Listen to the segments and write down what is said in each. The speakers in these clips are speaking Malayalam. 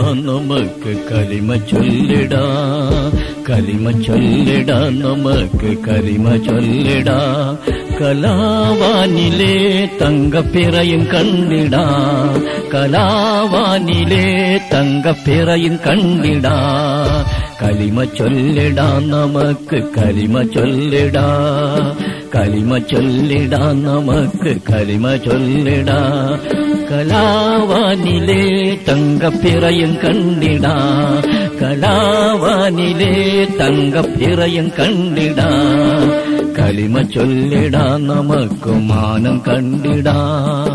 നമുക്ക് കലിമ ചൊല്ലിടാം, കലിമ ചൊല്ലിടാം, നമുക്ക് കലിമ ചൊല്ലിടാം. കലാവാനിലെ തങ്കപ്പിറയും കണ്ടിടാം, കലാവാനിലെ തങ്കപ്പിറയും കണ്ടിടാം. കലിമ ചൊല്ലിടാം, നമുക്ക് കലിമ ചൊല്ലിടാം, കലിമ ചൊല്ലിടാം, നമുക്ക് കലിമ ചൊല്ലിടാം. കലാവാനിലെ തങ്കപ്പിറയും കണ്ടിടാം, കലാവാനിലെ തങ്കപ്പിറയും കണ്ടിടാം. കലിമ ചൊല്ലിടാം, നമുക്ക് മാനം കണ്ടിടാം.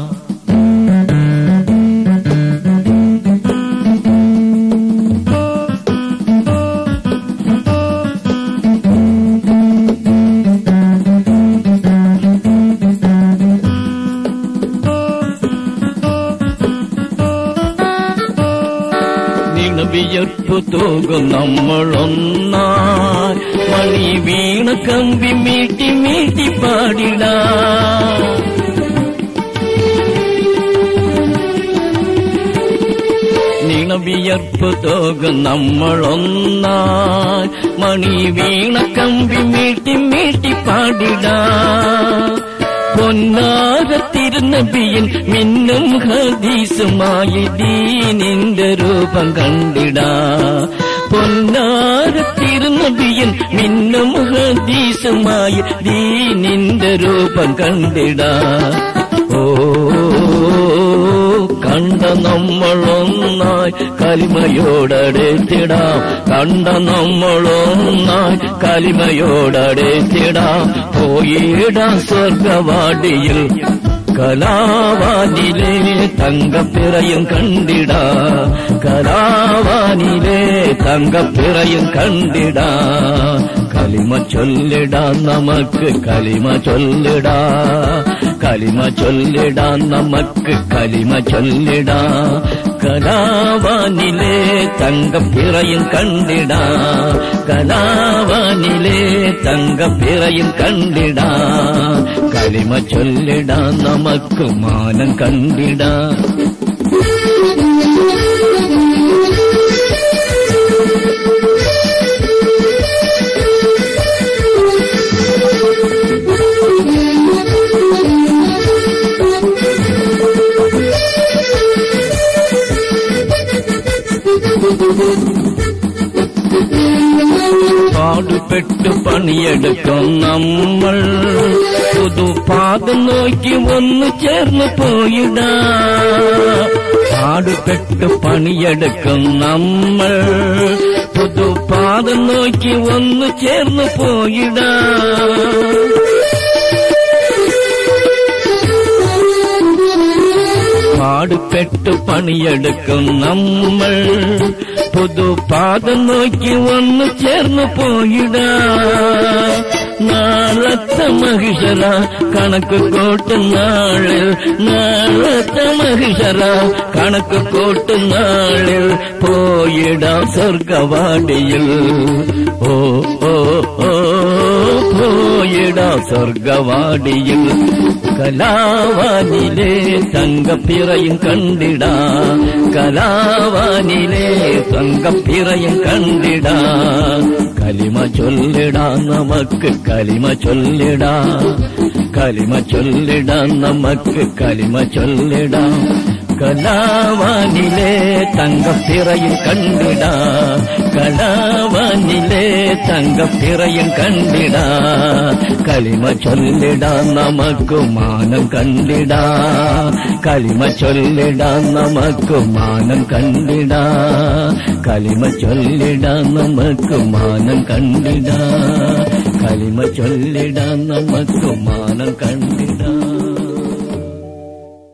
വിയർപ്പു തൂകും നമ്മളൊന്നായി, മണി വീണ കമ്പി മീട്ടി മീട്ടി പാടിടാം. വിയർപ്പു തൂകും നമ്മളൊന്നായി, മണി വീണ കമ്പി മീട്ടി മീട്ടി പാടിടാം. പൊന്നാകത്തിരുന്നബിയിൽ മിന്നും ഹദീസുമായി ദീനിന്റെ രൂപം കണ്ടിടാം. പൊന്നാകത്തിരുന്നബിയിൽ മിന്നും ഹദീസുമായി ദീനിന്റെ രൂപം കണ്ടിടാം. ഓ കണ്ട നമ്മളൊന്നായി കലിമയോടടുത്തിടാം, കണ്ട നമ്മളൊന്നായി കലിമയോടടുത്തിടാം. പോയിടാം സ്വർഗവാടിയിൽ കലാവാനിലെ തങ്കപ്പിറയും കണ്ടിടാം, കലാവാനിലെ തങ്കപ്പിറയും കണ്ടിടാം. കലിമ ചൊല്ലിടാം, നമുക്ക് കലിമ ചൊല്ലിടാം, കലിമ ചൊല്ലിടാം, നമുക്ക് കലിമ ചൊല്ലിടാം. കലാവാനിലെ തങ്കപ്പിറയും കണ്ടിടാം, കലാവാനിലെ തങ്കപ്പിറയും കണ്ടിടാം. കലിമ ചൊല്ലിടാം, നമുക്ക് മാനം കണ്ടിടാം. പാടുപെട്ട് പണിയെടുക്കും നമ്മൾ, പുതുപാദം നോക്കി ഒന്ന് ചേർന്ന് പോയിടാം. പാടുപെട്ട് പണിയെടുക്കും നമ്മൾ, പുതുപാദം നോക്കി ഒന്ന് ചേർന്ന് പോയിടാം. പാടുപെട്ട് പണിയെടുക്കും നമ്മൾ, പുതുപാദം നോക്കി ഒന്ന് ചേർന്ന് പോയിടാം. നാളത്തെ മഹിഷറ കണക്ക് കൂട്ടുന്നാളിൽ, നാളത്തെ മഹിഷറ കണക്ക് കൂട്ടുന്നാളിൽ പോയിടാം സ്വർഗവാടിയിൽ. ഓ ഓ ഓ പോയിടാം സ്വർഗവാടിയിൽ. കലാവാനിലെ തങ്കപ്പിറയും കണ്ടിടാം, കലാവാനിലെ തങ്കപ്പിറയും കണ്ടിടാം. കലിമ ചൊല്ലിടാം, നമുക്ക് കലിമ ചൊല്ലിടാം, കലിമ ചൊല്ലിടാം, നമുക്ക് കലിമ ചൊല്ലിടാം. കലാവാനിലെ തങ്കപ്പിറയും കണ്ടിടാം, കലാവാനിലെ തങ്കപ്പിറയും കണ്ടിടാം. കലിമ ചൊല്ലിടാം, നമുക്ക് മാനം കണ്ടിടാം, കലിമ ചൊല്ലിടാം, നമുക്ക് മാനം കണ്ടിടാം. കലിമ ചൊല്ലിടാം, നമുക്ക് മാനം കണ്ടിടാം, കലിമ ചൊല്ലിടാം, നമുക്ക് മാനം കണ്ടിടാം.